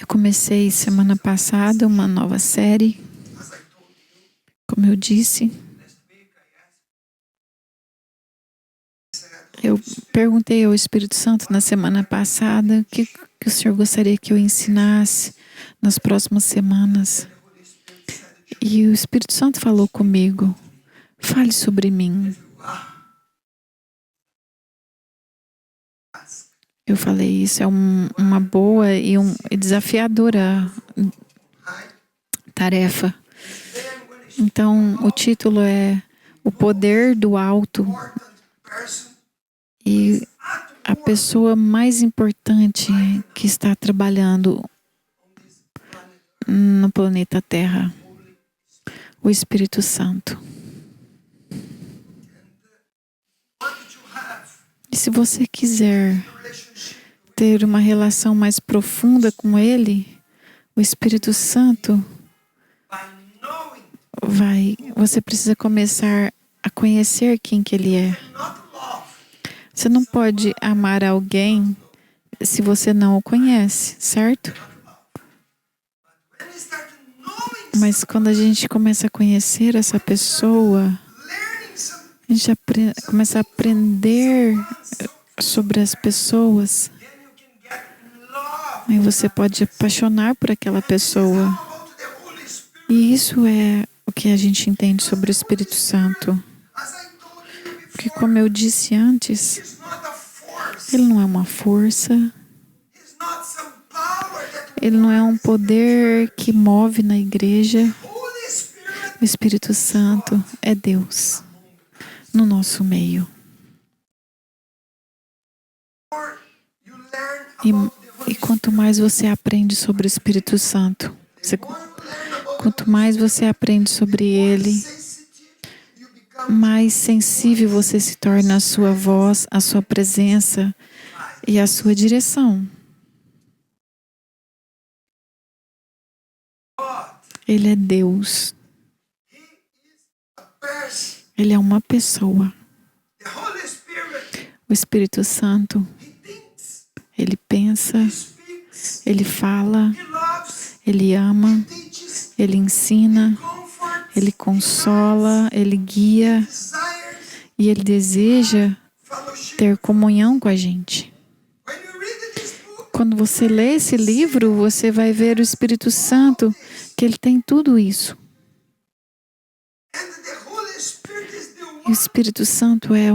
comecei semana passada uma nova série, como eu disse. Eu perguntei ao Espírito Santo na semana passada o que o Senhor gostaria que eu ensinasse nas próximas semanas. E o Espírito Santo falou comigo: fale sobre mim. Eu falei, isso é uma boa e desafiadora tarefa. Então, o título é O Poder do Alto. E a pessoa mais importante que está trabalhando no planeta Terra, o Espírito Santo. E se você quiser ter uma relação mais profunda com Ele, o Espírito Santo você precisa começar a conhecer quem que Ele é. Você não pode amar alguém se você não o conhece, certo? Mas quando a gente começa a conhecer essa pessoa, a gente começa a aprender sobre as pessoas, aí você pode apaixonar por aquela pessoa. E isso é o que a gente entende sobre o Espírito Santo. Porque, como eu disse antes, ele não é uma força, ele não é um poder que move na igreja. O Espírito Santo é Deus no nosso meio. E quanto mais você aprende sobre o Espírito Santo, quanto mais você aprende sobre Ele, mais sensível você se torna à sua voz, à sua presença e à sua direção. Ele é Deus. Ele é uma pessoa. O Espírito Santo, Ele pensa, Ele fala, Ele ama, Ele ensina, Ele consola, Ele guia e Ele deseja ter comunhão com a gente. Quando você lê esse livro, você vai ver o Espírito Santo, que Ele tem tudo isso. E o Espírito Santo é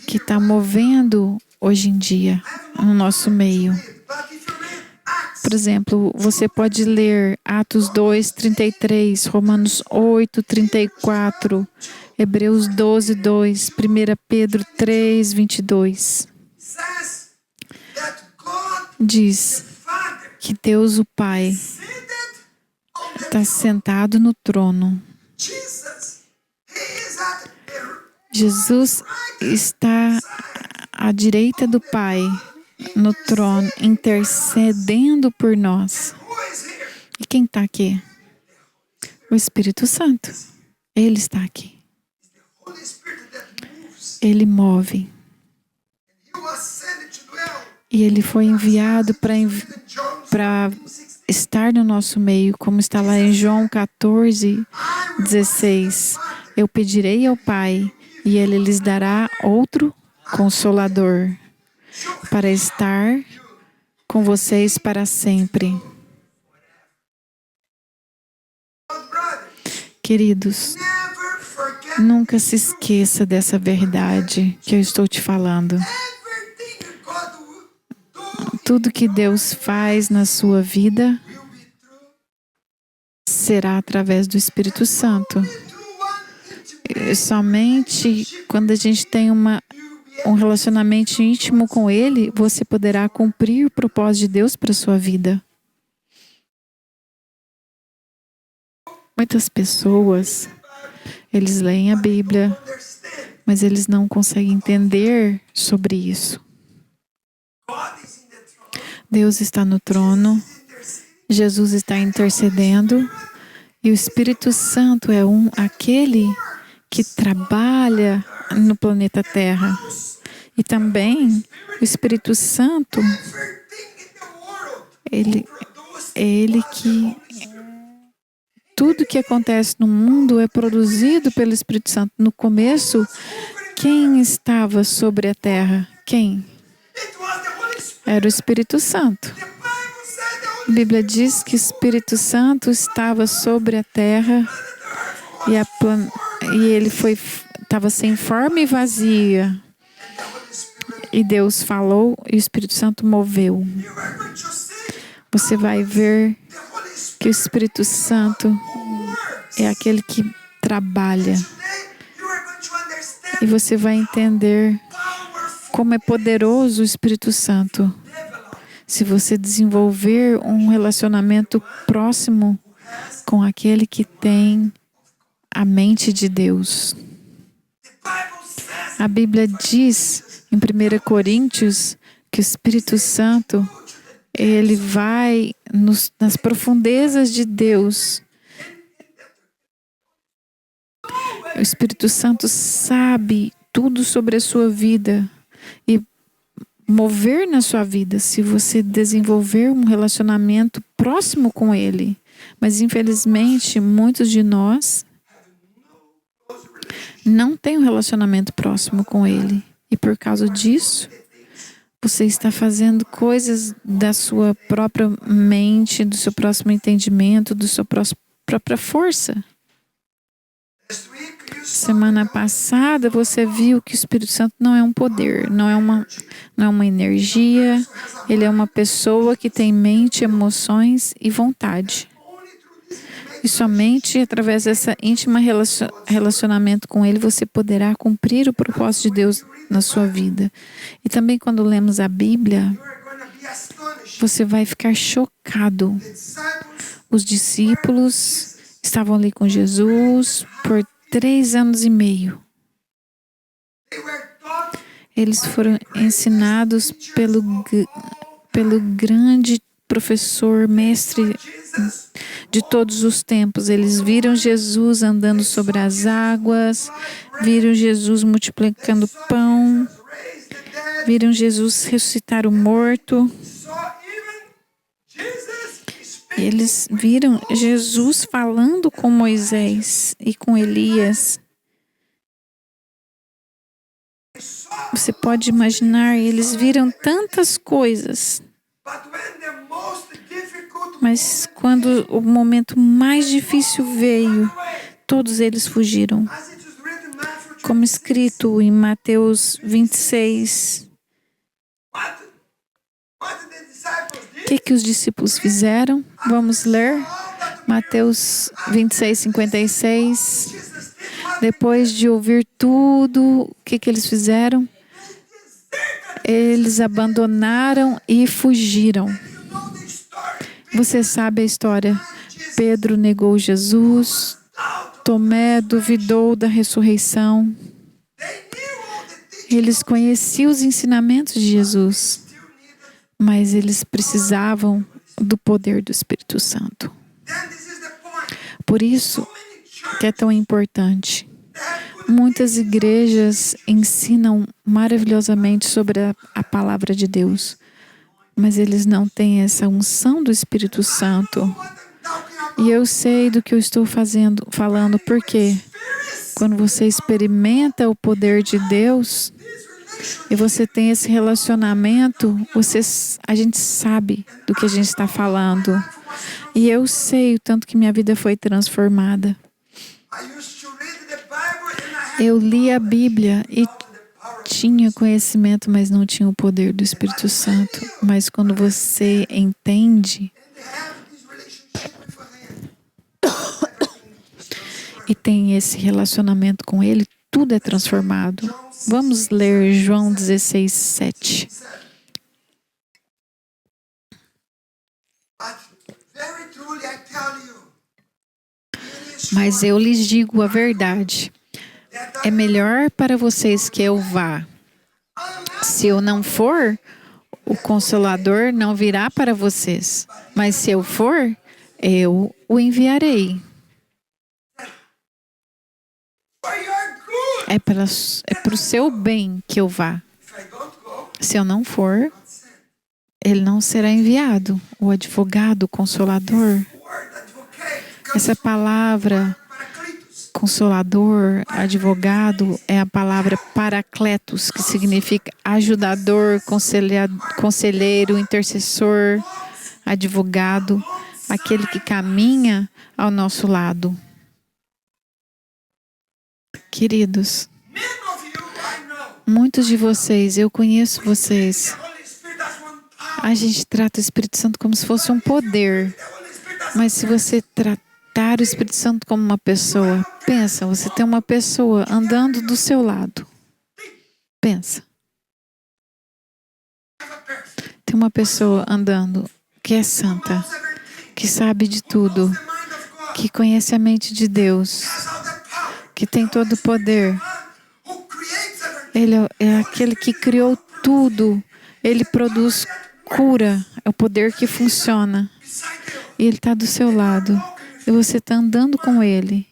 que está movendo hoje em dia no nosso meio. Por exemplo, você pode ler Atos 2:33, Romanos 8:34, Hebreus 12:2, 1 Pedro 3:22. Diz que Deus, o Pai, está sentado no trono. Jesus está à direita do Pai, no trono, intercedendo por nós. E quem está aqui? O Espírito Santo. Ele está aqui. Ele move. E Ele foi enviado para estar no nosso meio, como está lá em João 14:16. Eu pedirei ao Pai, e Ele lhes dará outro Consolador, para estar com vocês para sempre. Queridos, nunca se esqueça dessa verdade que eu estou te falando. Tudo que Deus faz na sua vida será através do Espírito Santo. E somente quando a gente tem um relacionamento íntimo com Ele, você poderá cumprir o propósito de Deus para a sua vida. Muitas pessoas, eles leem a Bíblia, mas eles não conseguem entender sobre isso. Deus está no trono, Jesus está intercedendo, e o Espírito Santo é aquele que trabalha no planeta Terra. E também o Espírito Santo É Ele que... Tudo que acontece no mundo é produzido pelo Espírito Santo. No começo, quem estava sobre a terra? Quem? Era o Espírito Santo. A Bíblia diz que o Espírito Santo estava sobre a terra e ele estava sem forma e vazia. E Deus falou e o Espírito Santo moveu. Você vai ver que o Espírito Santo é aquele que trabalha. E você vai entender como é poderoso o Espírito Santo. Se você desenvolver um relacionamento próximo com aquele que tem a mente de Deus. A Bíblia diz em 1 Coríntios que o Espírito Santo, ele vai nas profundezas de Deus. O Espírito Santo sabe tudo sobre a sua vida e mover na sua vida se você desenvolver um relacionamento próximo com Ele. Mas, infelizmente, muitos de nós não têm um relacionamento próximo com Ele. E por causa disso, você está fazendo coisas da sua própria mente, do seu próximo entendimento, da sua própria força. Semana passada você viu que o Espírito Santo não é um poder, não é uma energia. Ele é uma pessoa que tem mente, emoções e vontade. E somente através dessa íntima relacionamento com Ele você poderá cumprir o propósito de Deus na sua vida. E também quando lemos a Bíblia, você vai ficar chocado. Os discípulos estavam ali com Jesus por 3 anos e meio. Eles foram ensinados pelo grande professor, mestre de todos os tempos. Eles viram Jesus andando sobre as águas, viram Jesus multiplicando pão, viram Jesus ressuscitar o morto. Eles viram Jesus falando com Moisés e com Elias. Você pode imaginar, eles viram tantas coisas. Mas quando o momento mais difícil veio, todos eles fugiram. Como escrito em Mateus 26. O que os discípulos fizeram? Vamos ler Mateus 26, 56. Depois de ouvir tudo, o que eles fizeram? Eles abandonaram e fugiram. Você sabe a história. Pedro negou Jesus. Tomé duvidou da ressurreição. Eles conheciam os ensinamentos de Jesus, mas eles precisavam do poder do Espírito Santo. Por isso que é tão importante. Muitas igrejas ensinam maravilhosamente sobre a palavra de Deus, mas eles não têm essa unção do Espírito Santo. E eu sei do que eu estou falando, porque quando você experimenta o poder de Deus e você tem esse relacionamento, a gente sabe do que a gente está falando. E eu sei o tanto que minha vida foi transformada. Eu li a Bíblia e tinha conhecimento, mas não tinha o poder do Espírito Santo. Mas quando você entende e tem esse relacionamento com Ele, tudo é transformado. Vamos ler João 16, 7. Mas eu lhes digo a verdade. É melhor para vocês que eu vá. Se eu não for, o Consolador não virá para vocês. Mas se eu for, eu o enviarei. É para o seu bem que eu vá. Se eu não for, ele não será enviado. O advogado, o consolador, essa palavra consolador, advogado, é a palavra paracletos, que significa ajudador, conselheiro, intercessor, advogado, aquele que caminha ao nosso lado. Queridos, muitos de vocês, eu conheço vocês, a gente trata o Espírito Santo como se fosse um poder, mas se você tratar o Espírito Santo como uma pessoa, pensa, você tem uma pessoa andando do seu lado. Pensa. Tem uma pessoa andando que é santa, que sabe de tudo, que conhece a mente de Deus, que tem todo o poder. Ele é aquele que criou tudo. Ele produz cura. É o poder que funciona. E ele está do seu lado. E você está andando com ele.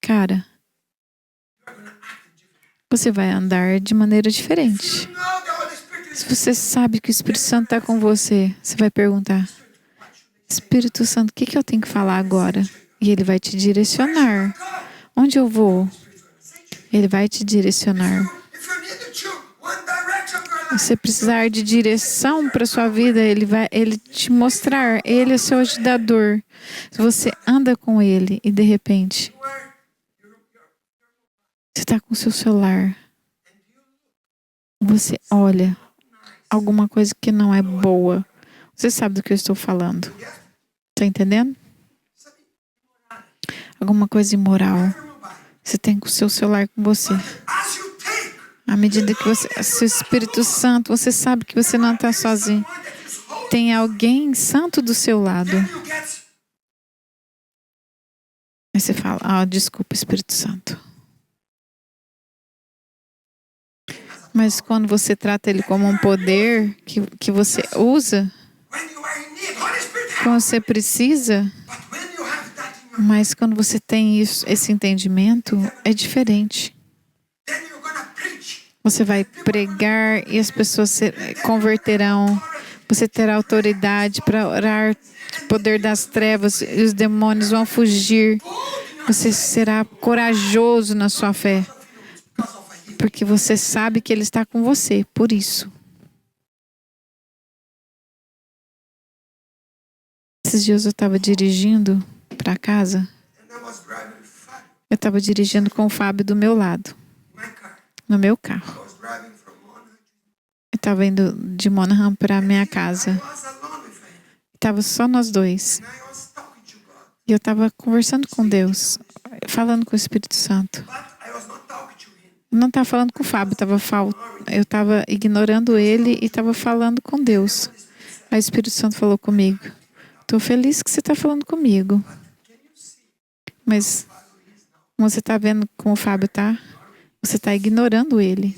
Cara, você vai andar de maneira diferente. Se você sabe que o Espírito Santo está com você, você vai perguntar: Espírito Santo, o que eu tenho que falar agora? E ele vai te direcionar. Onde eu vou? Ele vai te direcionar. Você precisar de direção para sua vida, ele vai te mostrar. Ele é seu ajudador. Se você anda com ele e de repente você está com o seu celular, você olha alguma coisa que não é boa. Você sabe do que eu estou falando? Está entendendo? Alguma coisa imoral. Você tem com o seu celular com você. À medida que seu Espírito Santo, você sabe que você não está sozinho. Tem alguém santo do seu lado. Aí você fala: desculpa, Espírito Santo. Mas quando você trata ele como um poder que você usa, quando você precisa, mas quando você tem esse entendimento, é diferente. Você vai pregar e as pessoas se converterão. Você terá autoridade para orar o poder das trevas e os demônios vão fugir. Você será corajoso na sua fé, porque você sabe que Ele está com você, por isso. Esses dias eu estava dirigindo para casa. Eu estava dirigindo com o Fábio do meu lado, no meu carro. Eu estava indo de Monaghan para minha casa. Estava só nós dois. E eu estava conversando com Deus, falando com o Espírito Santo. Eu não estava falando com o Fábio, eu estava ignorando ele e estava falando com Deus. Aí o Espírito Santo falou comigo: estou feliz que você está falando comigo. Mas você está vendo como o Fábio está? Você está ignorando ele.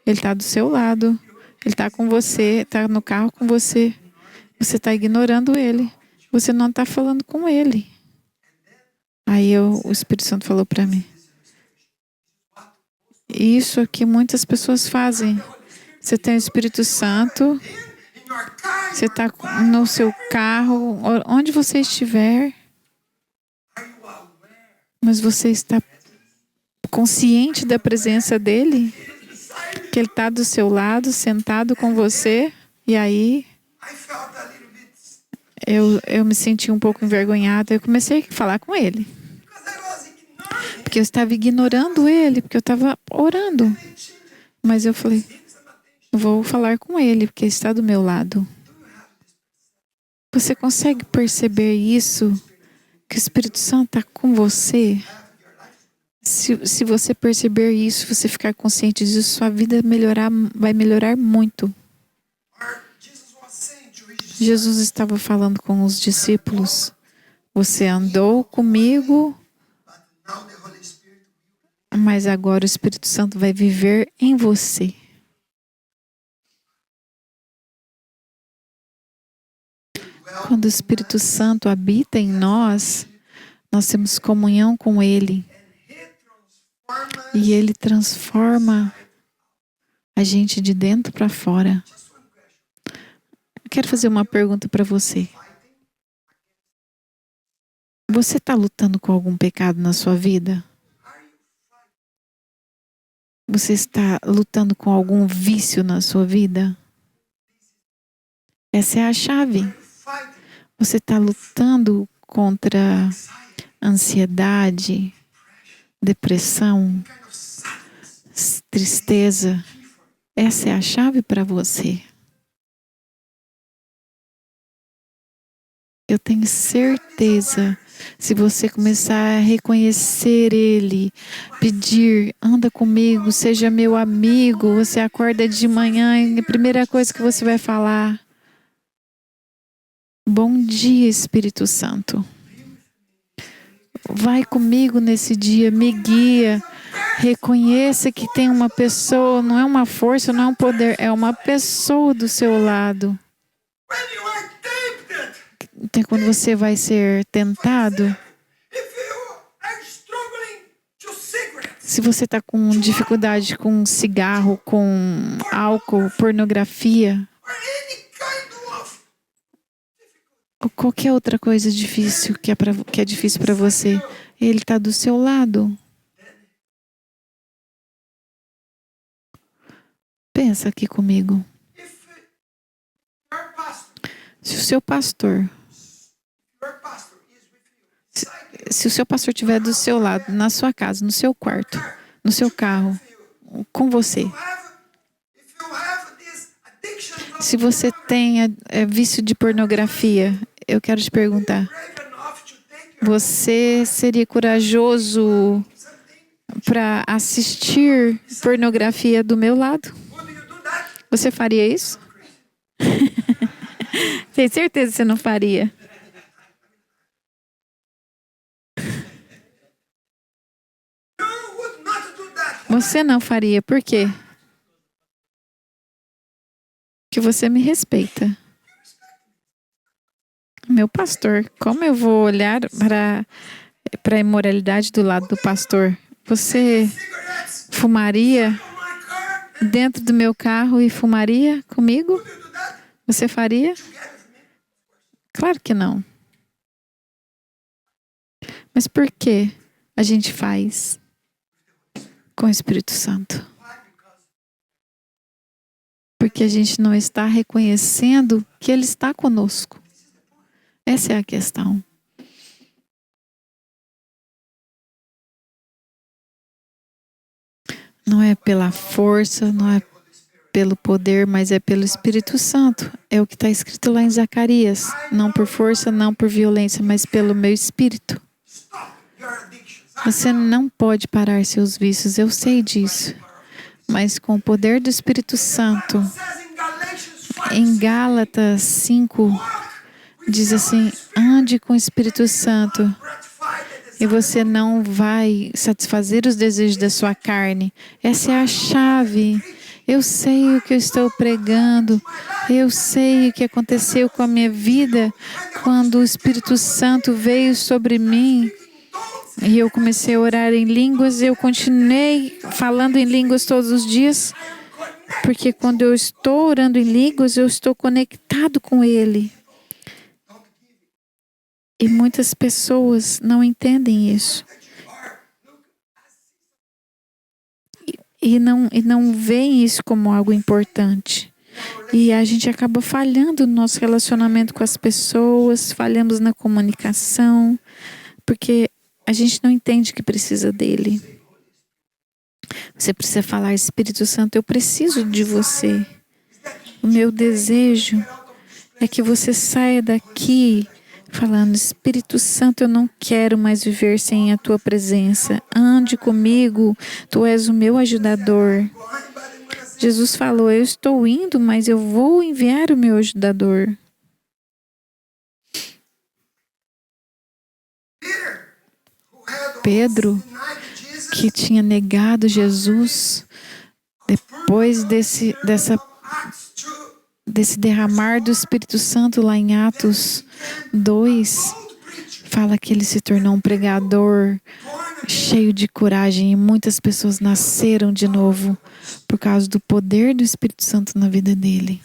Ele está do seu lado. Ele está com você, está no carro com você. Você está ignorando ele. Você não está falando com ele. Aí o Espírito Santo falou para mim: isso é que muitas pessoas fazem. Você tem o Espírito Santo, você está no seu carro, onde você estiver, mas você está consciente da presença dele, que ele está do seu lado, sentado com você, e aí eu me senti um pouco envergonhada. Eu comecei a falar com ele, porque eu estava ignorando ele, porque eu estava orando. Mas eu falei: eu vou falar com ele, porque ele está do meu lado. Você consegue perceber isso? Que o Espírito Santo está com você? Se você perceber isso, você ficar consciente disso, sua vida vai melhorar muito. Jesus estava falando com os discípulos: você andou comigo, mas agora o Espírito Santo vai viver em você. Quando o Espírito Santo habita em nós, nós temos comunhão com Ele. E Ele transforma a gente de dentro para fora. quero fazer uma pergunta para você. Você está lutando com algum pecado na sua vida? Você está lutando com algum vício na sua vida? Essa é a chave. Você está lutando contra ansiedade, depressão, tristeza. Essa é a chave para você. Eu tenho certeza, se você começar a reconhecer Ele, pedir, anda comigo, seja meu amigo, você acorda de manhã e a primeira coisa que você vai falar, bom dia, Espírito Santo. Vai comigo nesse dia, me guia. Reconheça que tem uma pessoa, não é uma força, não é um poder, é uma pessoa do seu lado. Então, quando você vai ser tentado, se você está com dificuldade com cigarro, com álcool, pornografia, ou qualquer outra coisa difícil que é difícil para você, Ele está do seu lado. Pensa aqui comigo. Se o seu pastor, se o seu pastor estiver do seu lado, na sua casa, no seu quarto, no seu carro, com você, se você tem vício de pornografia, eu quero te perguntar, você seria corajoso para assistir pornografia do meu lado? Você faria isso? Tenho certeza que você não faria. Você não faria, por quê? Porque você me respeita. Meu pastor, como eu vou olhar para a imoralidade do lado do pastor? Você fumaria dentro do meu carro e fumaria comigo? Você faria? Claro que não. Mas por que a gente faz com o Espírito Santo? Porque a gente não está reconhecendo que Ele está conosco. Essa é a questão. Não é pela força, não é pelo poder, mas é pelo Espírito Santo. É o que está escrito lá em Zacarias. Não por força, não por violência, mas pelo meu Espírito. Você não pode parar seus vícios, eu sei disso. Mas com o poder do Espírito Santo, em Gálatas 5, diz assim, ande com o Espírito Santo e você não vai satisfazer os desejos da sua carne. Essa é a chave. Eu sei o que eu estou pregando. Eu sei o que aconteceu com a minha vida quando o Espírito Santo veio sobre mim. E eu comecei a orar em línguas. Eu continuei falando em línguas todos os dias. Porque quando eu estou orando em línguas, eu estou conectado com Ele. E muitas pessoas não entendem isso. E não veem isso como algo importante. E a gente acaba falhando no nosso relacionamento com as pessoas, falhamos na comunicação, porque a gente não entende que precisa dele. Você precisa falar, Espírito Santo, eu preciso de você. O meu desejo é que você saia daqui falando, Espírito Santo, eu não quero mais viver sem a tua presença. Ande comigo, tu és o meu ajudador. Jesus falou, eu estou indo, mas eu vou enviar o meu ajudador. Pedro, que tinha negado Jesus, depois desse derramar do Espírito Santo lá em Atos 2, fala que ele se tornou um pregador cheio de coragem e muitas pessoas nasceram de novo por causa do poder do Espírito Santo na vida dele.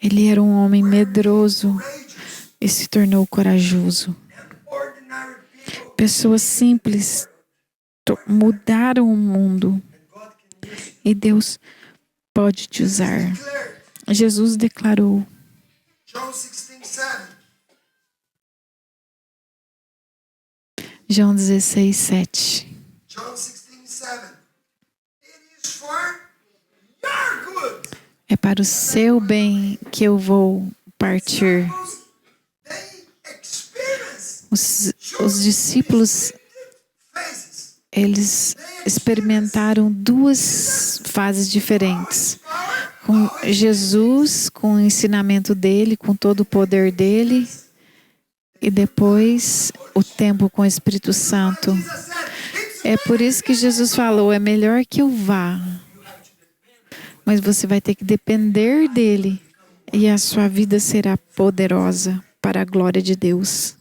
Ele era um homem medroso e se tornou corajoso. Pessoas simples mudaram o mundo e Deus pode te usar. Jesus declarou, João 16, 7. É para o seu bem que eu vou partir. Os discípulos, eles experimentaram duas fases diferentes. Com Jesus, com o ensinamento dele, com todo o poder dele, e depois o tempo com o Espírito Santo. É por isso que Jesus falou, é melhor que eu vá, mas você vai ter que depender dele e a sua vida será poderosa para a glória de Deus.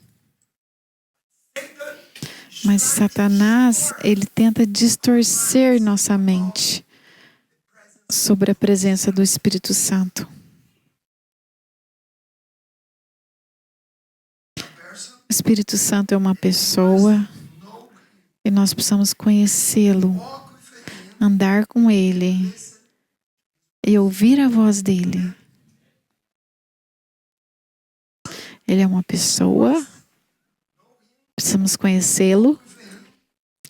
Mas Satanás, ele tenta distorcer nossa mente sobre a presença do Espírito Santo. O Espírito Santo é uma pessoa e nós precisamos conhecê-lo, andar com ele e ouvir a voz dele. Ele é uma pessoa, precisamos conhecê-lo,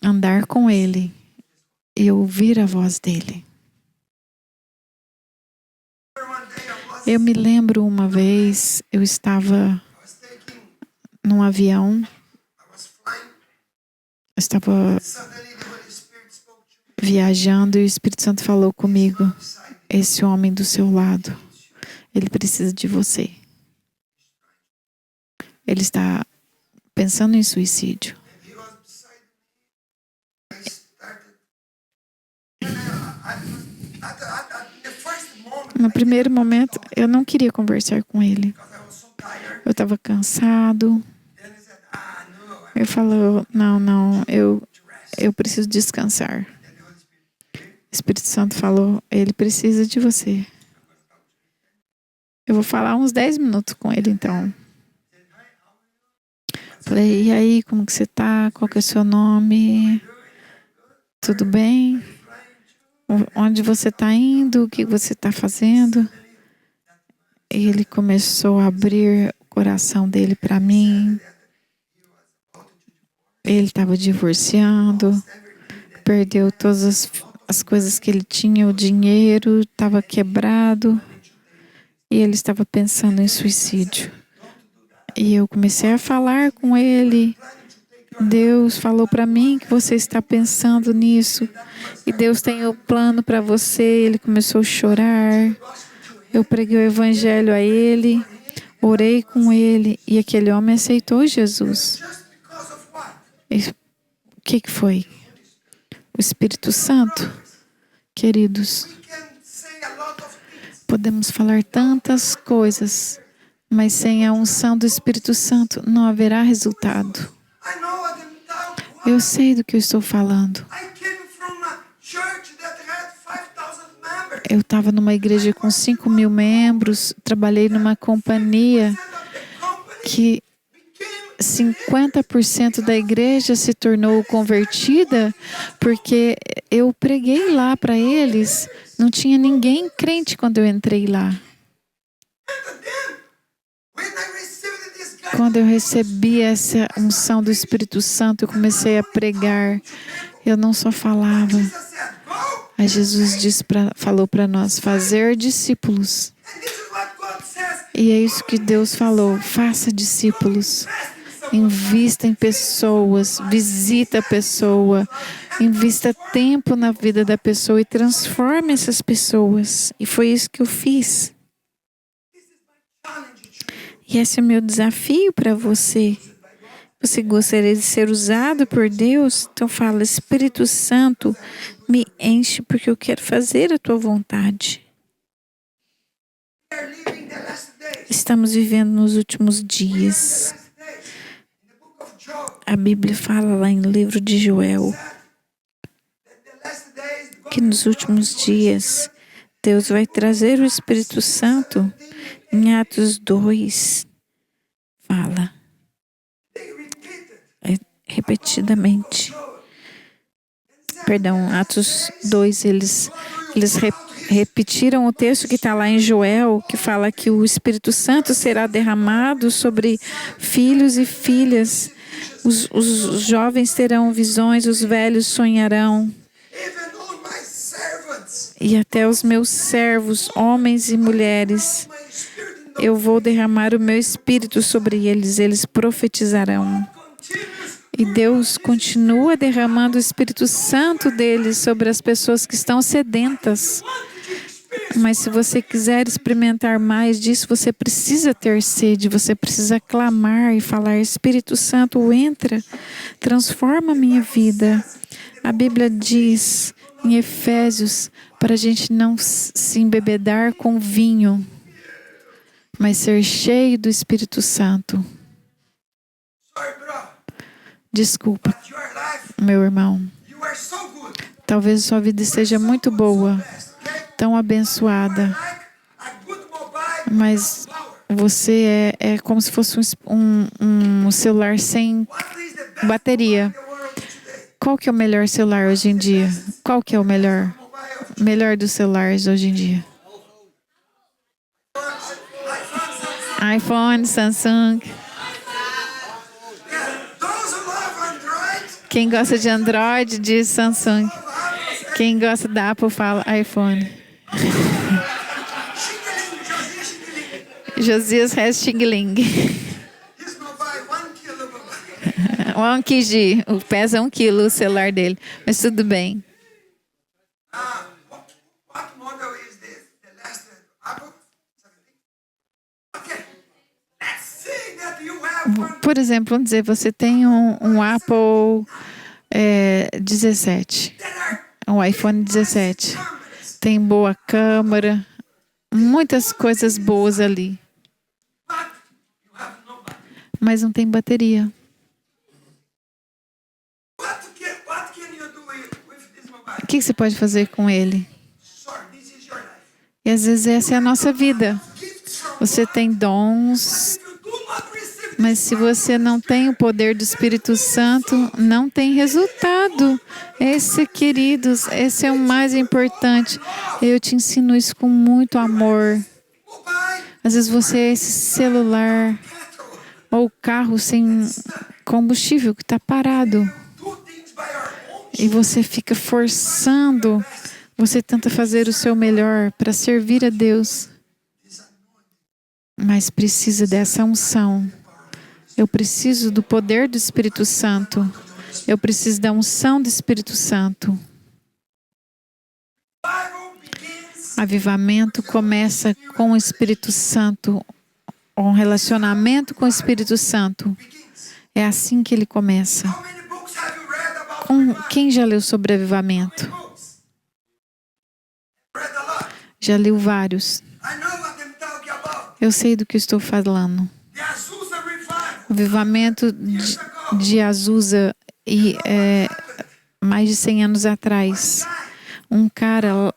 andar com ele e ouvir a voz dele. Eu me lembro uma vez, eu estava num avião, eu estava viajando e o Espírito Santo falou comigo, esse homem do seu lado, ele precisa de você. Ele está pensando em suicídio. No primeiro momento, eu não queria conversar com ele. Eu estava cansado. Eu falei, não, eu preciso descansar. O Espírito Santo falou, ele precisa de você. Eu vou falar uns 10 minutos com ele, então. Falei, e aí, como que você tá? Qual que é o seu nome? Tudo bem? Onde você está indo? O que você está fazendo? E ele começou a abrir o coração dele para mim. Ele estava divorciando, perdeu todas as coisas que ele tinha, o dinheiro estava quebrado e ele estava pensando em suicídio. E eu comecei a falar com ele. Deus falou para mim que você está pensando nisso e Deus tem um plano para você. Ele começou a chorar. Eu preguei o evangelho a ele, orei com ele e aquele homem aceitou Jesus. E o que foi? O Espírito Santo. Queridos, podemos falar tantas coisas, mas sem a unção do Espírito Santo não haverá resultado. Eu sei do que eu estou falando. Eu estava numa igreja com 5.000 membros, trabalhei numa companhia que 50% da igreja se tornou convertida porque eu preguei lá para eles. Não tinha ninguém crente quando eu entrei lá. Quando eu recebi essa unção do Espírito Santo, eu comecei a pregar. Eu não só falava. Aí Jesus falou para nós, fazer discípulos. E é isso que Deus falou, faça discípulos. Invista em pessoas, visita a pessoa, invista tempo na vida da pessoa e transforme essas pessoas. E foi isso que eu fiz. E esse é o meu desafio para você. Você gostaria de ser usado por Deus? Então fala, Espírito Santo, me enche porque eu quero fazer a tua vontade. Estamos vivendo nos últimos dias. A Bíblia fala lá no livro de Joel que nos últimos dias Deus vai trazer o Espírito Santo Em Atos 2, fala repetidamente. Perdão, Atos 2, eles repetiram o texto que está lá em Joel, que fala que o Espírito Santo será derramado sobre filhos e filhas. Os jovens terão visões, os velhos sonharão. E até os meus servos, homens e mulheres, eu vou derramar o meu Espírito sobre eles, eles profetizarão. E Deus continua derramando o Espírito Santo dele sobre as pessoas que estão sedentas. Mas se você quiser experimentar mais disso, você precisa ter sede, você precisa clamar e falar: Espírito Santo, entra, transforma a minha vida. A Bíblia diz em Efésios para a gente não se embebedar com vinho, mas ser cheio do Espírito Santo. Desculpa, meu irmão. Talvez sua vida esteja muito boa, tão abençoada, mas você é como se fosse um celular sem bateria. Qual que é o melhor celular hoje em dia? Qual que é o melhor dos celulares hoje em dia? iPhone, Samsung. Quem gosta de Android diz Samsung. Quem gosta da Apple fala iPhone. Josias Restingling. 1 kg. Pesa 1 quilo o celular dele. Mas tudo bem. Por exemplo, vamos dizer, você tem um Apple 17, um iPhone 17. Tem boa câmera, muitas coisas boas ali. Mas não tem bateria. O que você pode fazer com ele? E às vezes essa é a nossa vida. Você tem dons, mas se você não tem o poder do Espírito Santo, não tem resultado. Queridos, esse é o mais importante. Eu te ensino isso com muito amor. Às vezes você é esse celular ou carro sem combustível que está parado. E você fica forçando. Você tenta fazer o seu melhor para servir a Deus. Mas precisa dessa unção. Eu preciso do poder do Espírito Santo. Eu preciso da unção do Espírito Santo. Avivamento começa com o Espírito Santo. Um relacionamento com o Espírito Santo. É assim que ele começa. Quem já leu sobre avivamento? Já leu vários. Eu sei do que estou falando. O avivamento de Azusa, mais de 100 anos atrás. Um cara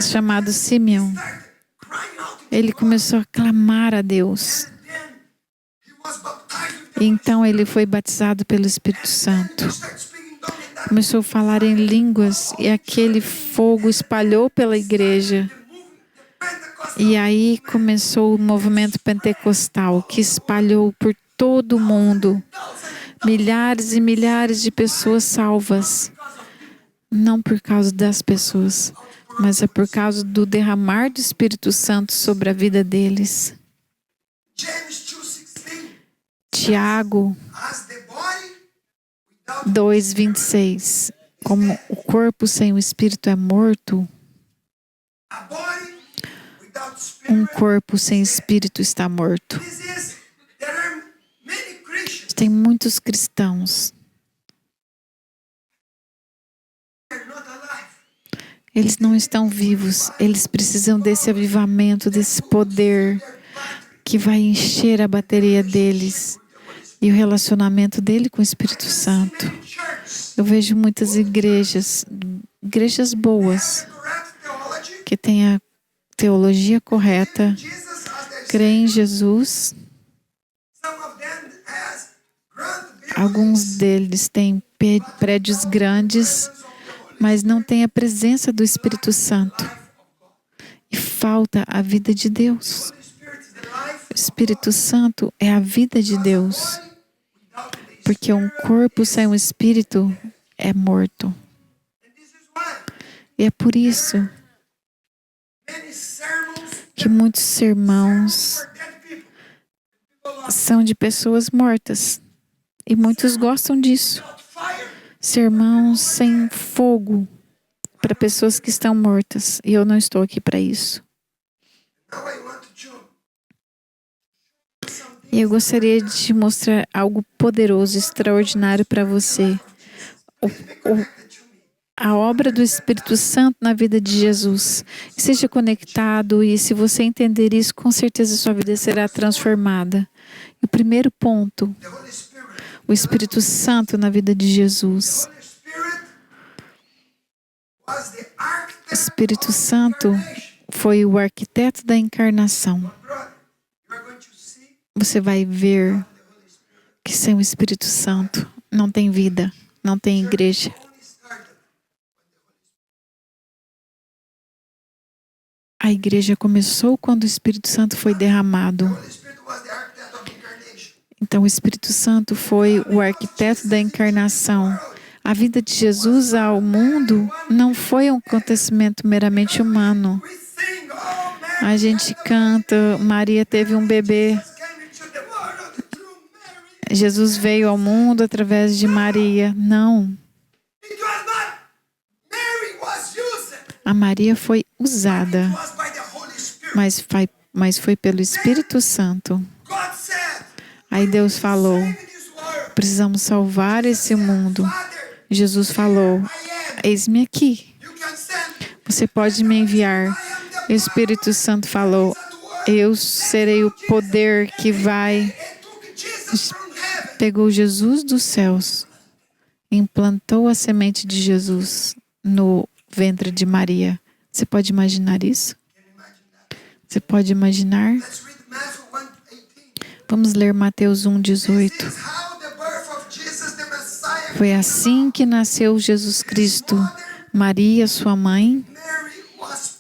chamado Simeon. Ele começou a clamar a Deus. Então ele foi batizado pelo Espírito Santo. Começou a falar em línguas e aquele fogo espalhou pela igreja. E aí começou o movimento pentecostal que espalhou por todo o mundo. Milhares e milhares de pessoas salvas. Não por causa das pessoas, mas é por causa do derramar do Espírito Santo sobre a vida deles. Tiago 2:26. Como o corpo sem o Espírito é morto, um corpo sem Espírito está morto. Tem muitos cristãos. Eles não estão vivos. Eles precisam desse avivamento, desse poder que vai encher a bateria deles e o relacionamento dele com o Espírito Santo. Eu vejo muitas igrejas boas, que têm a teologia correta, crê em Jesus. Alguns deles têm prédios grandes, mas não têm a presença do Espírito Santo. E falta a vida de Deus. O Espírito Santo é a vida de Deus. Porque um corpo sem um espírito é morto. E é por isso que muitos sermãos são de pessoas mortas. E muitos gostam disso. Sermãos sem fogo para pessoas que estão mortas. E eu não estou aqui para isso. E eu gostaria de te mostrar algo poderoso, extraordinário para você. A obra do Espírito Santo na vida de Jesus. Seja conectado e se você entender isso, com certeza sua vida será transformada. E o primeiro ponto, o Espírito Santo na vida de Jesus. O Espírito Santo foi o arquiteto da encarnação. Você vai ver que sem o Espírito Santo não tem vida, não tem igreja. A igreja começou quando o Espírito Santo foi derramado. Então, o Espírito Santo foi o arquiteto da encarnação. A vida de Jesus ao mundo não foi um acontecimento meramente humano. A gente canta, Maria teve um bebê. Jesus veio ao mundo através de Maria. Não. A Maria foi usada, mas foi pelo Espírito Santo. Aí Deus falou, precisamos salvar esse mundo. Jesus falou, eis-me aqui. Você pode me enviar. O Espírito Santo falou, eu serei o poder que vai... Pegou Jesus dos céus, implantou a semente de Jesus no ventre de Maria. Você pode imaginar isso? Você pode imaginar? Vamos ler Mateus 1:18. Foi assim que nasceu Jesus Cristo. Maria, sua mãe,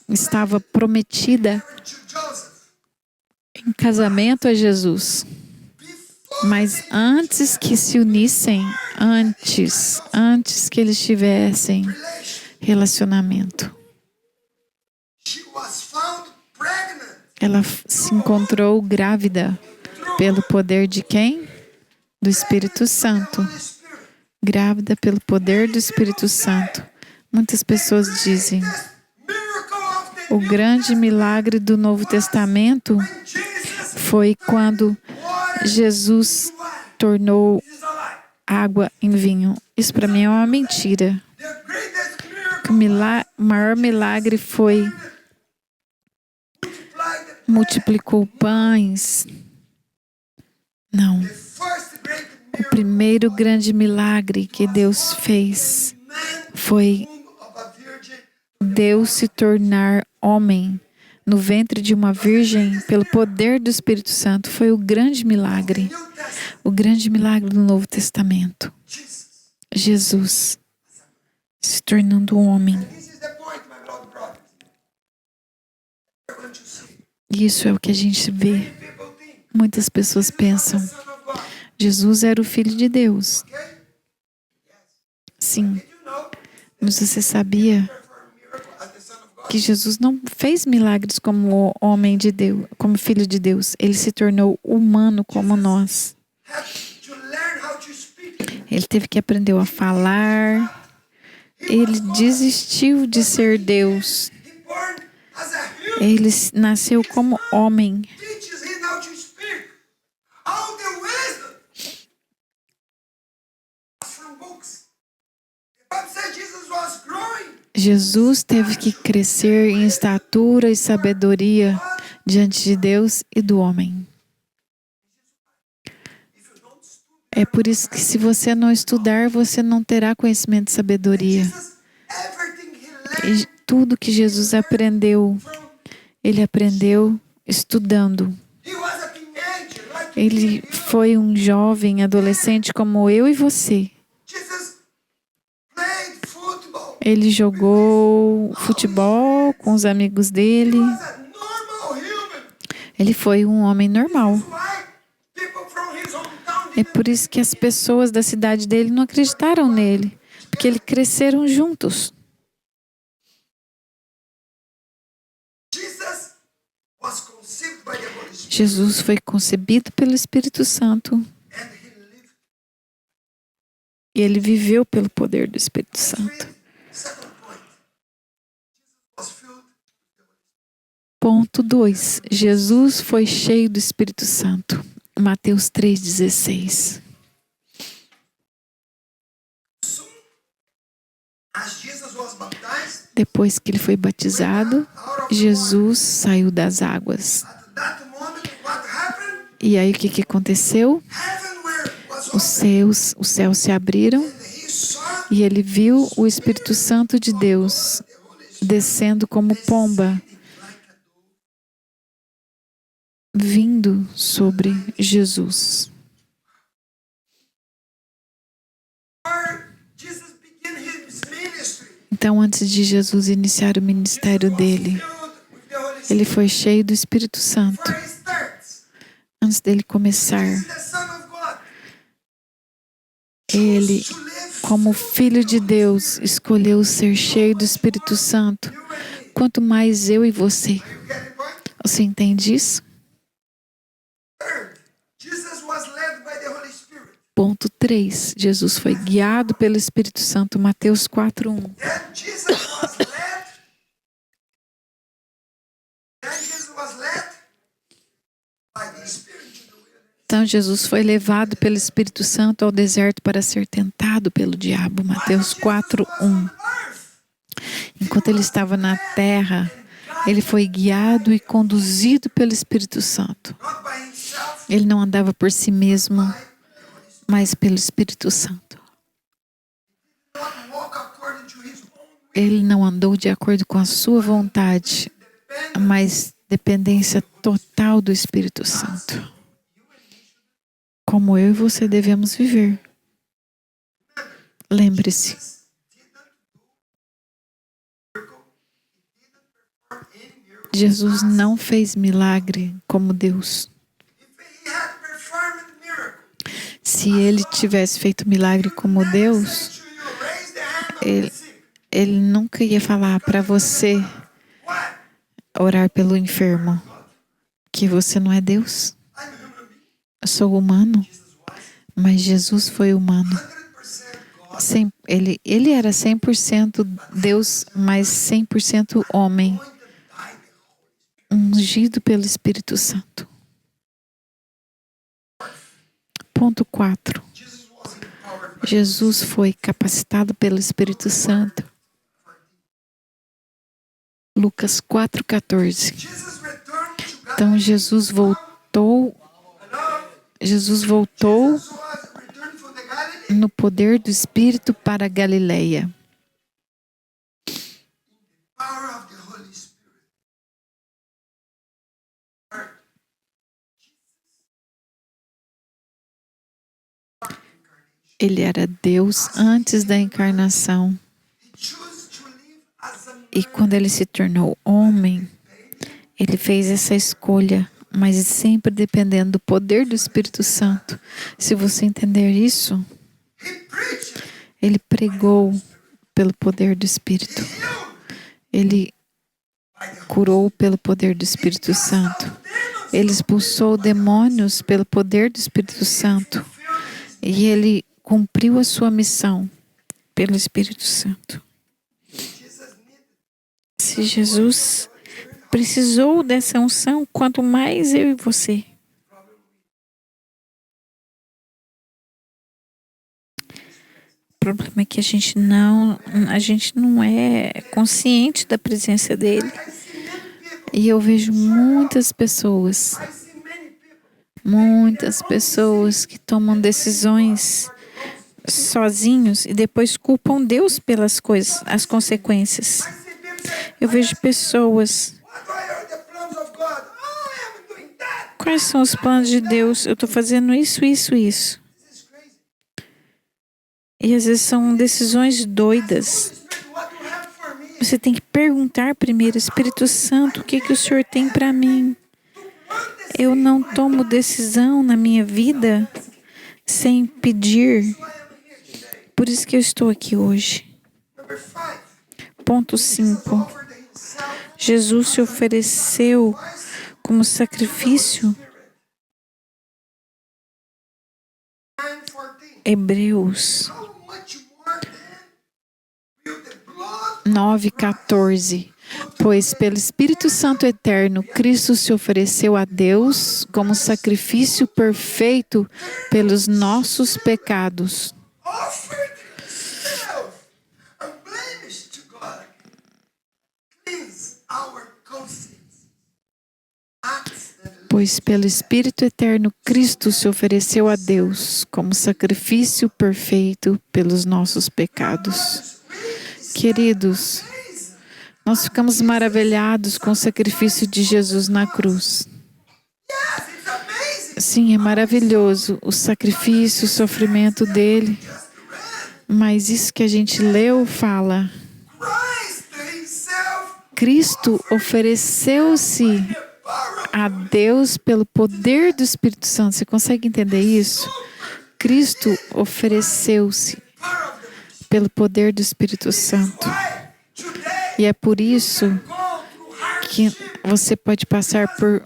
estava prometida em casamento a Jesus. Mas antes que se unissem, antes que eles tivessem relacionamento, ela se encontrou grávida pelo poder de quem? Do Espírito Santo. Grávida pelo poder do Espírito Santo. Muitas pessoas dizem, o grande milagre do Novo Testamento foi quando Jesus tornou água em vinho. Isso para mim é uma mentira. O maior milagre foi multiplicou pães. Não. O primeiro grande milagre que Deus fez foi Deus se tornar homem no ventre de uma virgem pelo poder do Espírito Santo. Foi o grande milagre. O grande milagre do Novo Testamento. Jesus se tornando um homem. Isso é o que a gente vê. Muitas pessoas pensam, Jesus era o Filho de Deus. Sim. Mas você sabia que Jesus não fez milagres como homem de Deus, como Filho de Deus. Ele se tornou humano como nós. Ele teve que aprender a falar. Ele desistiu de ser Deus. Ele nasceu como homem. Jesus teve que crescer em estatura e sabedoria diante de Deus e do homem. É por isso que se você não estudar, você não terá conhecimento e sabedoria. E tudo que Jesus aprendeu, Ele aprendeu estudando. Ele foi um jovem adolescente como eu e você. Ele jogou futebol com os amigos dele. Ele foi um homem normal. É por isso que as pessoas da cidade dele não acreditaram nele, porque eles cresceram juntos. Jesus foi concebido pelo Espírito Santo e ele viveu pelo poder do Espírito Santo. Ponto 2. Jesus foi cheio do Espírito Santo. Mateus 3,16. Depois que ele foi batizado, Jesus saiu das águas. E aí o que aconteceu? Os céus se abriram e ele viu o Espírito Santo de Deus descendo como pomba, vindo sobre Jesus. Então, antes de Jesus iniciar o ministério dele, ele foi cheio do Espírito Santo. Antes dele começar, ele, como filho de Deus, escolheu ser cheio do Espírito Santo. Quanto mais eu e você. Você entende isso? Ponto 3. Jesus foi guiado pelo Espírito Santo. Mateus 4:1. Então Jesus foi levado pelo Espírito Santo ao deserto para ser tentado pelo diabo. Mateus 4:1. Enquanto ele estava na terra, ele foi guiado e conduzido pelo Espírito Santo. Ele não andava por si mesmo, mas pelo Espírito Santo. Ele não andou de acordo com a sua vontade, mas dependência total do Espírito Santo. Como eu e você devemos viver. Lembre-se. Jesus não fez milagre como Deus. Se ele tivesse feito milagre como Deus, ele nunca ia falar para você orar pelo enfermo, que você não é Deus. Eu sou humano, mas Jesus foi humano. Ele era 100% Deus, mas 100% homem, ungido pelo Espírito Santo. Ponto 4. Jesus foi capacitado pelo Espírito Santo. Lucas 4:14. Então Jesus voltou no poder do Espírito para a Galileia. Ele era Deus antes da encarnação. E quando ele se tornou homem, ele fez essa escolha, mas sempre dependendo do poder do Espírito Santo. Se você entender isso, ele pregou pelo poder do Espírito. Ele curou pelo poder do Espírito Santo. Ele expulsou demônios pelo poder do Espírito Santo. E ele cumpriu a sua missão pelo Espírito Santo. Se Jesus precisou dessa unção, quanto mais eu e você. O problema é que a gente não é consciente da presença dele. E eu vejo muitas pessoas que tomam decisões sozinhos e depois culpam Deus pelas coisas, as consequências. Eu vejo pessoas Quais são os planos de Deus? Eu estou fazendo isso, isso, isso. E às vezes são decisões doidas. Você tem que perguntar primeiro, Espírito Santo, o que o Senhor tem para mim? Eu não tomo decisão na minha vida sem pedir. Por isso que eu estou aqui hoje. Ponto 5. Jesus se ofereceu como sacrifício. Hebreus 9:14. Pois pelo Espírito Santo eterno, Cristo se ofereceu a Deus como sacrifício perfeito pelos nossos pecados. Pois pelo Espírito eterno, Cristo se ofereceu a Deus como sacrifício perfeito pelos nossos pecados. Queridos, nós ficamos maravilhados com o sacrifício de Jesus na cruz. Sim, é maravilhoso o sacrifício, o sofrimento dele. Mas isso que a gente leu fala: Cristo ofereceu-se a Deus pelo poder do Espírito Santo. Você consegue entender isso? Cristo ofereceu-se pelo poder do Espírito Santo. E é por isso que você pode passar por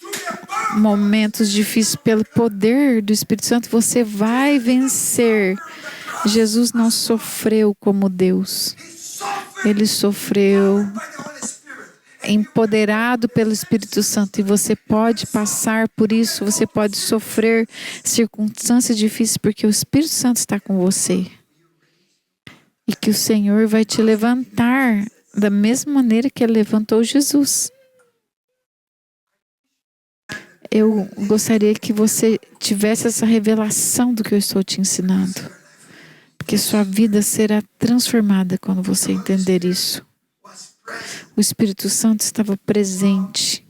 momentos difíceis pelo poder do Espírito Santo. Você vai vencer. Jesus não sofreu como Deus. Ele sofreu empoderado pelo Espírito Santo, e você pode passar por isso, você pode sofrer circunstâncias difíceis porque o Espírito Santo está com você. E que o Senhor vai te levantar da mesma maneira que Ele levantou Jesus. Eu gostaria que você tivesse essa revelação do que eu estou te ensinando, porque sua vida será transformada quando você entender isso. O Espírito Santo estava presente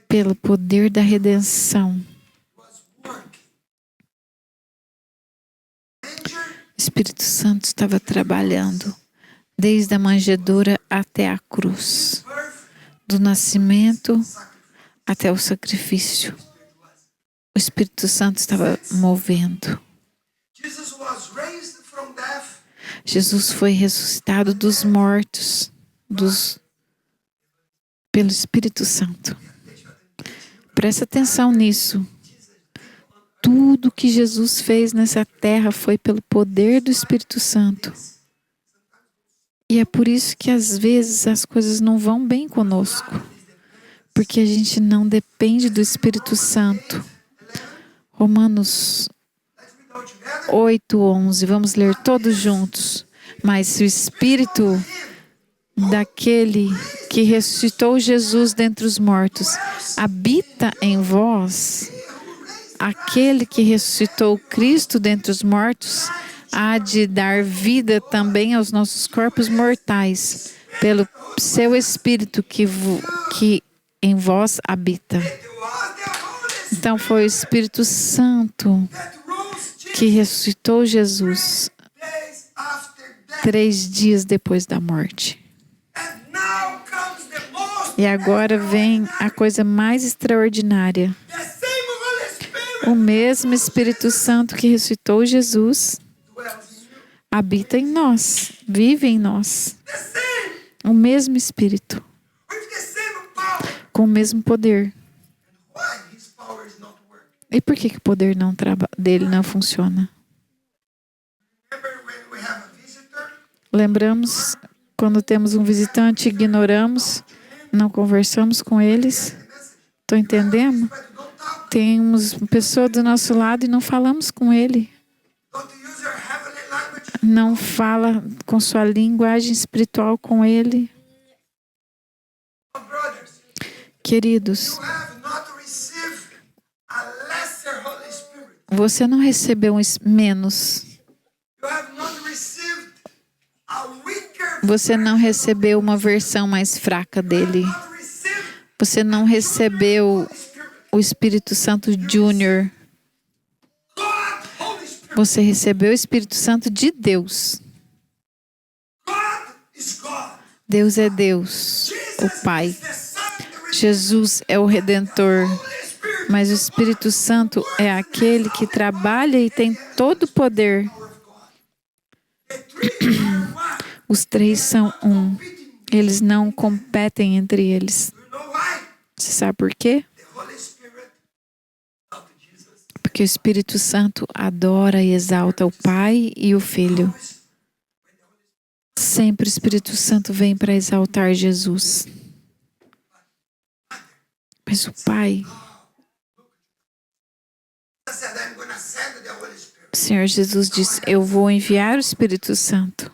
pelo poder da redenção. O Espírito Santo estava trabalhando desde a manjedoura até a cruz, do nascimento até o sacrifício. O Espírito Santo estava movendo. Jesus foi ressuscitado dos mortos pelo Espírito Santo. Presta atenção nisso. Tudo que Jesus fez nessa terra foi pelo poder do Espírito Santo. E é por isso que às vezes as coisas não vão bem conosco, porque a gente não depende do Espírito Santo. Romanos 8:11, vamos ler todos juntos. Mas se o Espírito daquele que ressuscitou Jesus dentre os mortos habita em vós, aquele que ressuscitou Cristo dentre os mortos há de dar vida também aos nossos corpos mortais, pelo seu Espírito que em vós habita. Então foi o Espírito Santo que ressuscitou Jesus 3 dias depois da morte. E agora vem a coisa mais extraordinária. O mesmo Espírito Santo que ressuscitou Jesus habita em nós, vive em nós. O mesmo Espírito, com o mesmo poder. E por que o poder dele não funciona? Lembramos quando temos um visitante, ignoramos, não conversamos com eles. Estão entendendo? Temos uma pessoa do nosso lado e não falamos com ele. Não fala com sua linguagem espiritual com ele. Queridos, você não recebeu menos. Você não recebeu uma versão mais fraca dele. Você não recebeu o Espírito Santo Júnior. Você recebeu o Espírito Santo de Deus. Deus é Deus, o Pai. Jesus é o Redentor. Mas o Espírito Santo é aquele que trabalha e tem todo o poder. Os três são um. Eles não competem entre eles. Você sabe por quê? Porque o Espírito Santo adora e exalta o Pai e o Filho. Sempre o Espírito Santo vem para exaltar Jesus. Mas o Pai, o Senhor Jesus disse, eu vou enviar o Espírito Santo.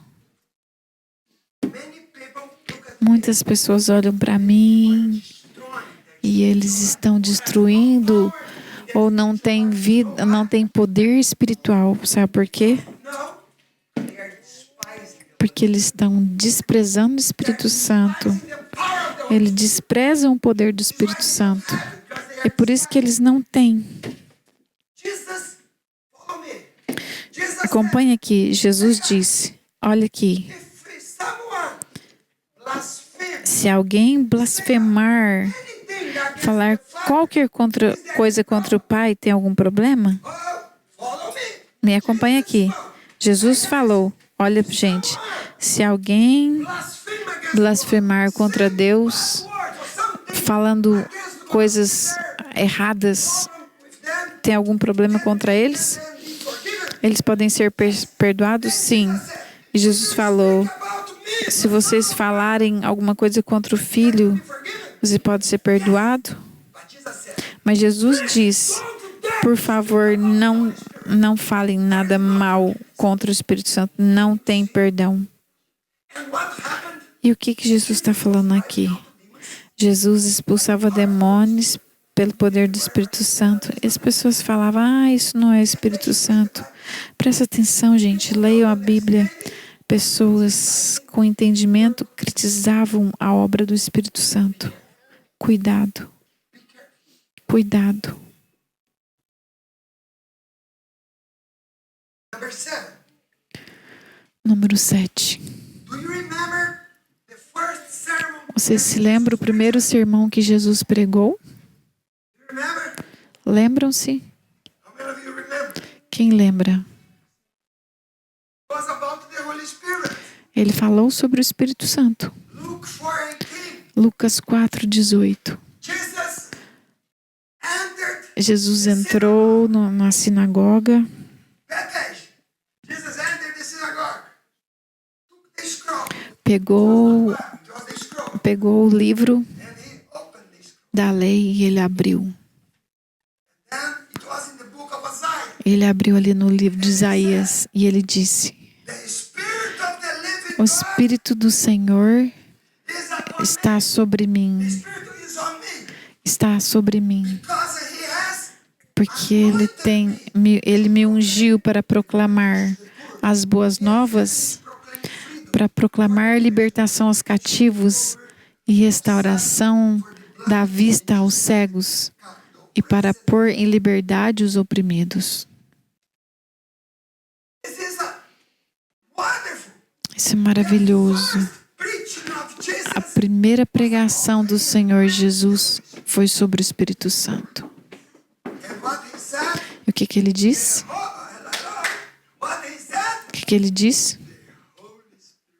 Muitas pessoas olham para mim e eles estão destruindo ou não têm vida, não têm poder espiritual. Sabe por quê? Porque eles estão desprezando o Espírito Santo. Eles desprezam o poder do Espírito Santo. É por isso que eles não têm. Acompanhe aqui. Jesus disse, olha aqui. Se alguém blasfemar, falar qualquer coisa contra o Pai, tem algum problema? Me acompanhe aqui. Jesus falou, olha, gente, se alguém blasfemar contra Deus, falando coisas erradas, tem algum problema contra eles? Eles podem ser perdoados? Sim. E Jesus falou, se vocês falarem alguma coisa contra o Filho, você pode ser perdoado? Mas Jesus diz, por favor, não falem nada mal contra o Espírito Santo. Não tem perdão. E o que Jesus está falando aqui? Jesus expulsava demônios pelo poder do Espírito Santo. E as pessoas falavam, isso não é Espírito Santo. Presta atenção, gente. Leiam a Bíblia. Pessoas com entendimento criticavam a obra do Espírito Santo. Cuidado. Cuidado. Número 7. Você se lembra o primeiro sermão que Jesus pregou? Lembram-se? Quem lembra? Ele falou sobre o Espírito Santo. Lucas 4:18. Jesus entrou na sinagoga. Pegou o livro da lei e ele abriu. Ele abriu ali no livro de Isaías e ele disse: o Espírito do Senhor está sobre mim. Está sobre mim. Porque ele me ungiu para proclamar as boas novas, para proclamar libertação aos cativos e restauração da vista aos cegos e para pôr em liberdade os oprimidos. Isso é maravilhoso. A primeira pregação do Senhor Jesus foi sobre o Espírito Santo. E o que ele disse? O que ele disse?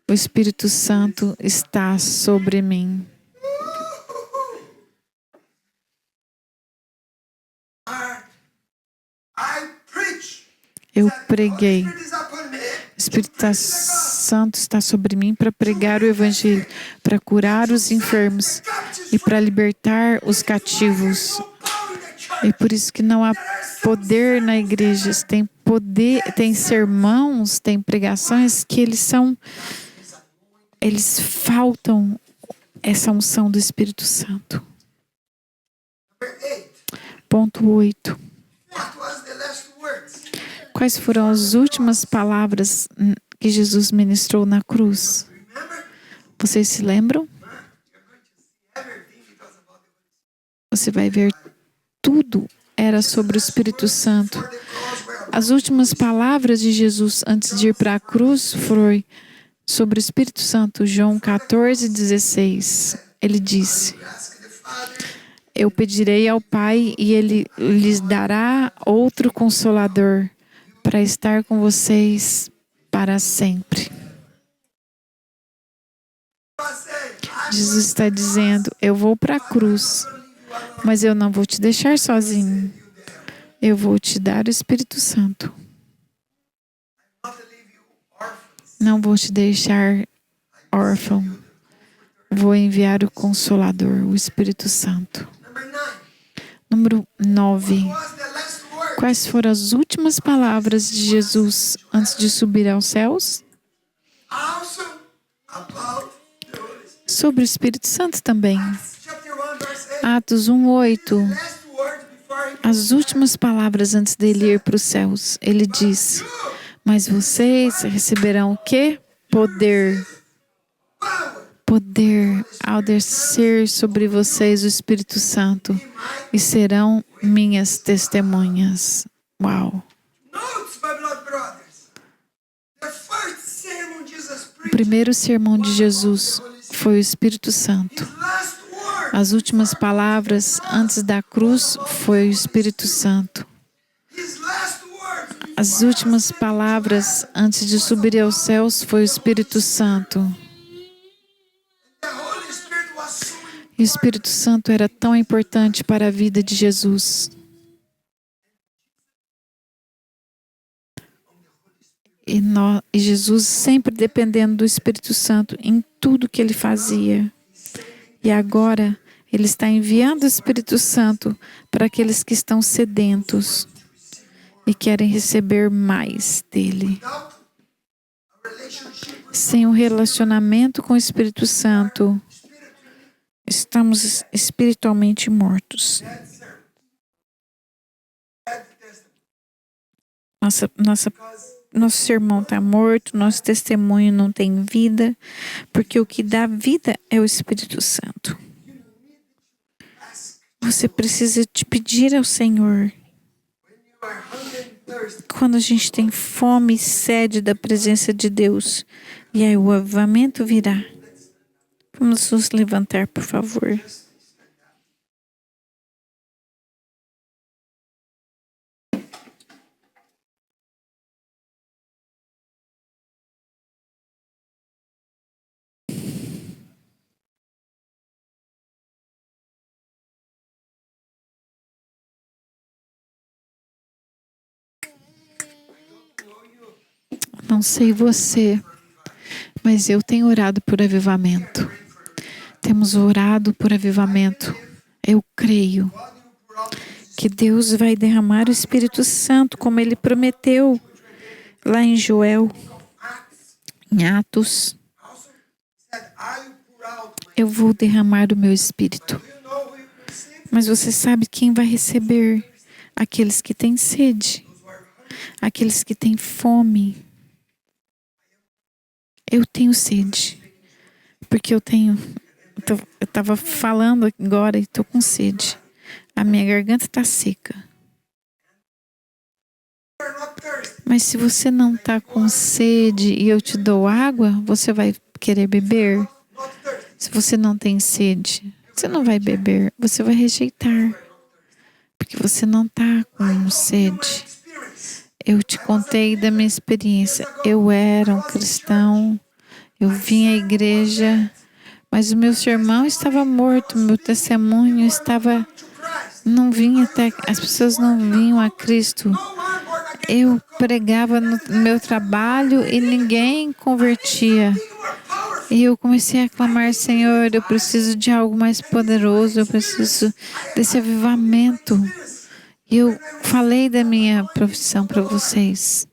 O Espírito Santo está sobre mim. Eu preguei. O Espírito Santo está sobre mim para pregar o Evangelho, para curar os enfermos e para libertar os cativos. E por isso que não há poder na igreja. Tem poder, tem sermãos, tem pregações que eles faltam essa unção do Espírito Santo. Ponto 8. Quais foram as últimas palavras que Jesus ministrou na cruz? Vocês se lembram? Você vai ver tudo era sobre o Espírito Santo. As últimas palavras de Jesus antes de ir para a cruz foi sobre o Espírito Santo. João 14:16. Ele disse: eu pedirei ao Pai e Ele lhes dará outro Consolador para estar com vocês para sempre. Jesus está dizendo: eu vou para a cruz, mas eu não vou te deixar sozinho. Eu vou te dar o Espírito Santo. Não vou te deixar órfão. Vou enviar o Consolador, o Espírito Santo. Número 9. Quais foram as últimas palavras de Jesus antes de subir aos céus? Sobre o Espírito Santo também. Atos 1:8. As últimas palavras antes dele ir para os céus. Ele diz: mas vocês receberão o quê? Poder. Poder ao descer sobre vocês o Espírito Santo e serão minhas testemunhas. Uau! O primeiro sermão de Jesus foi o Espírito Santo. As últimas palavras antes da cruz foi o Espírito Santo. As últimas palavras antes de subir aos céus foi o Espírito Santo. E o Espírito Santo era tão importante para a vida de Jesus. E Jesus sempre dependendo do Espírito Santo em tudo que ele fazia. E agora ele está enviando o Espírito Santo para aqueles que estão sedentos e querem receber mais dele. Sem um relacionamento com o Espírito Santo, estamos espiritualmente mortos. Nosso sermão está morto, nosso testemunho não tem vida, porque o que dá vida é o Espírito Santo. Você precisa te pedir ao Senhor. Quando a gente tem fome e sede da presença de Deus, e aí o avivamento virá. Vamos nos levantar, por favor. Não sei você, mas eu tenho orado por avivamento. Temos orado por avivamento. Eu creio que Deus vai derramar o Espírito Santo, como Ele prometeu lá em Joel, em Atos. Eu vou derramar o meu Espírito. Mas você sabe quem vai receber? Aqueles que têm sede, aqueles que têm fome. Eu tenho sede, porque eu estava falando agora e estou com sede. A minha garganta está seca. Mas se você não está com sede e eu te dou água, você vai querer beber? Se você não tem sede, você não vai beber, você vai rejeitar, porque você não está com sede. Eu te contei da minha experiência. Eu era um cristão, eu vim à igreja, mas o meu sermão estava morto, meu testemunho estava... as pessoas não vinham a Cristo. Eu pregava no meu trabalho e ninguém convertia. E eu comecei a clamar: Senhor, eu preciso de algo mais poderoso, eu preciso desse avivamento. E eu falei da minha profissão para vocês.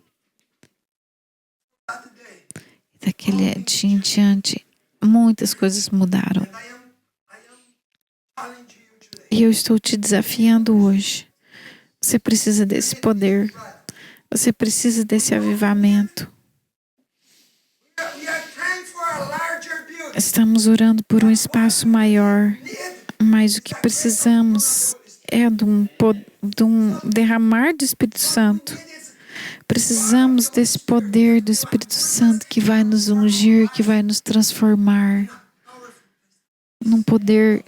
Daquele dia em diante, muitas coisas mudaram. E eu estou te desafiando hoje. Você precisa desse poder. Você precisa desse avivamento. Estamos orando por um espaço maior, mas o que precisamos é de um derramar do Espírito Santo. Precisamos desse poder do Espírito Santo que vai nos ungir, que vai nos transformar num poder,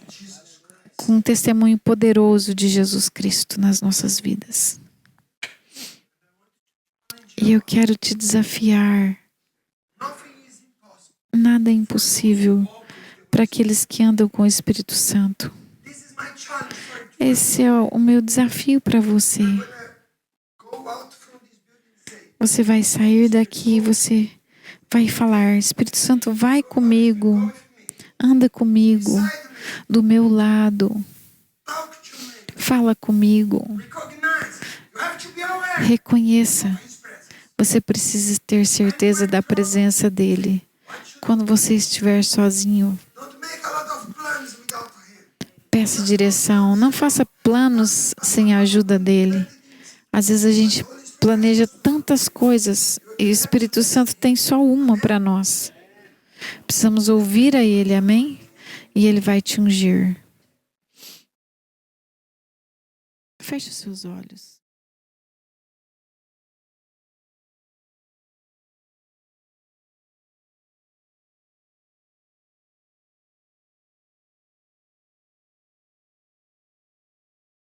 com um testemunho poderoso de Jesus Cristo nas nossas vidas. E eu quero te desafiar. Nada é impossível para aqueles que andam com o Espírito Santo. Esse é o meu desafio para você. Você vai sair daqui, você vai falar: Espírito Santo, vai comigo, anda comigo, do meu lado, fala comigo. Reconheça. Você precisa ter certeza da presença dele. Quando você estiver sozinho, peça direção. Não faça planos sem a ajuda dele. Às vezes a gente planeja tantas coisas e o Espírito Santo tem só uma para nós. Precisamos ouvir a ele, amém? E ele vai te ungir. Feche os seus olhos.